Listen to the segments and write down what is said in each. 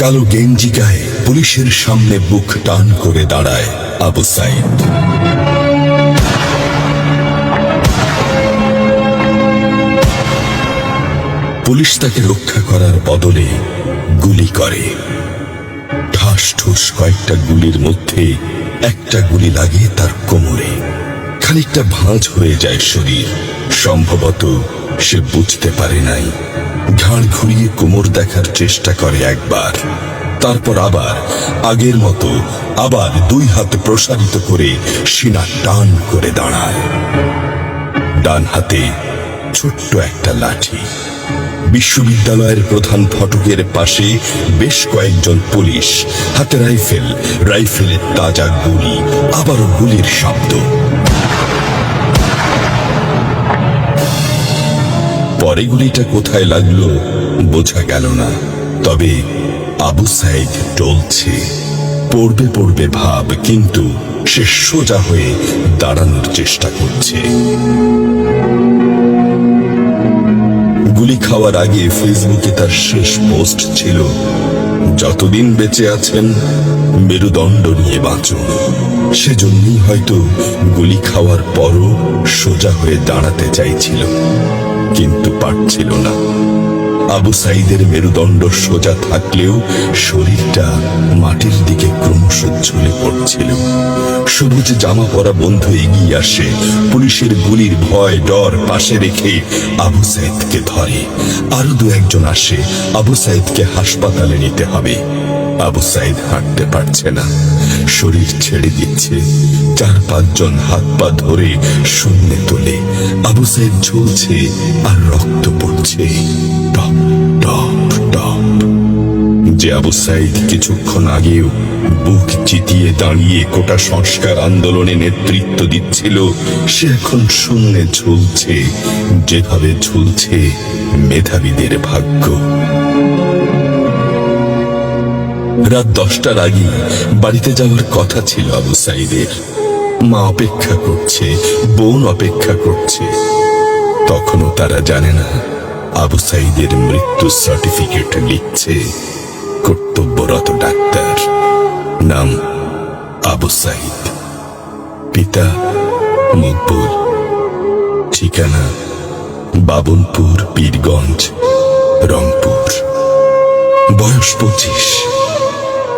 কালো গেঞ্জি গায়ে পুলিশের সামনে বুক টান করে দাঁড়ায় আবু সাইদ। পুলিশ তাকে রক্ষা করার বদলে গুলি করে। ঠাস ঠুস কয়েকটা গুলির মধ্যে একটা গুলি লাগে তার কোমরে। খানিকটা ভাঁজ হয়ে যায় শরীর। সম্ভবত সে বুঝতে পারে নাই। ঘাড় ঘুরিয়ে কোমর দেখার চেষ্টা করে একবার, তারপর আবার আগের মতো আবার দুই হাত প্রসারিত করে সিনা টান করে দাঁড়ায়। ডান হাতে ছোট্ট একটা লাঠি। বিশ্ববিদ্যালয়ের প্রধান ফটকের পাশে বেশ কয়েকজন পুলিশ, হাতে রাইফেলের তাজা গুলি, আবারও গুলির শব্দ। পরে গুলিটা কোথায় লাগলো বোঝা গেল না, তবে আবু সাইদ টলছে। পড়বে ভাব, কিন্তু সে সোজা হয়ে দাঁড়ানোর চেষ্টা করছে। গুলি খাওয়ার আগে ফেসবুকে তার শেষ পোস্ট ছিল, যতদিন বেঁচে আছেন মেরুদণ্ড নিয়ে বাঁচুন। সেজন্যই হয়তো গুলি খাওয়ার পরও সোজা হয়ে দাঁড়াতে চাইছিল, কিন্তু পারছিল না। আবু সাইদের মেরুদণ্ড সোজা থাকলেও শরীরটা মাটির দিকে ক্রমশ ঝুলে পড়ছিল। সবুজ জামা পরা বন্ধু এগিয়ে আসে, পুলিশের গুলির ভয় ডর পাশে রেখে আবু সাইদকে ধরে। আরো দু একজন আসে, আবু সাইদকে হাসপাতালে নিতে হবে। আবু সাইদ হাঁটতে পারছে না, শরীর ছেড়ে দিচ্ছে। 4-5 জন হাত পা ধরে শূন্যে তোলে। আবু সাইদ ঝুলছে আর রক্ত পড়ছে টপ টপ টপ। যে আবু সাইদ কিছুক্ষণ আগেও বুক চিতিয়ে দাঁড়িয়ে কোটা সংস্কার আন্দোলনে নেতৃত্ব দিচ্ছিল, সে এখন শূন্যে ঝুলছে, যেভাবে ঝুলছে মেধাবীদের ভাগ্য। রাত 10টার আগে বাড়িতে যাওয়ার কথা ছিল আবু সাইদের। মা অপেক্ষা করছে, বোন অপেক্ষা করছে। তখনও তারা জানে না আবু সাইদের মৃত্যু সার্টিফিকেট লিখছে কর্তব্যরত ডাক্তার। নাম আবু সাইদ, পিতা মকবুল, ঠিকানা বাবনপুর, পীরগঞ্জ, রংপুর। বয়স 25।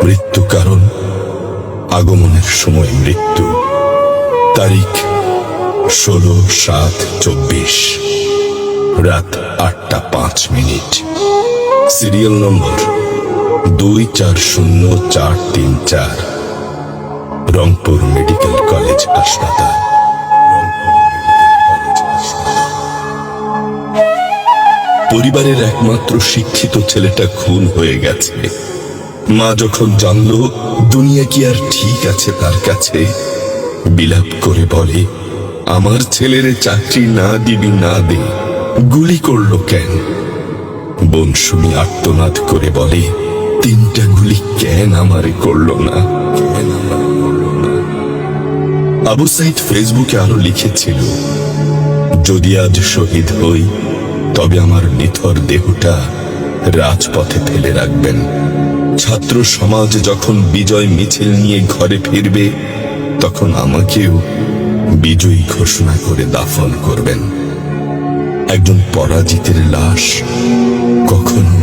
মৃত্যু কারণ আগমনের সময় মৃত্যু। তারিখ 16/7/24, রাত 8টা 5 minute. Serial number 240434, Rangpur medical college হাসপাতাল। পরিবারের একমাত্র শিক্ষিত ছেলেটা খুন হয়ে গেছে। মা যখন জানলো দুনিয়া কি আর ঠিক আছে তার কাছে, বিলাপ করে বলে, আমার ছেলের চাকরি না দিবি না দে, গুলি করলো কেন? বোন শুনি আর্তনাদ করে বলে, 3টা গুলি কেন আমারে করলো না? আবু সাইদ ফেসবুকে আরো লিখেছিল, যদি আজ শহীদ হই তবে আমার নিথর দেহটা রাজপথে ফেলে রাখবেন। ছাত্র সমাজ যখন বিজয় মিছিল নিয়ে ঘরে ফিরবে, তখন আমাকেও বিজয়ী ঘোষণা করে দাফন করবেন। একজন পরাজিতের লাশ কখনো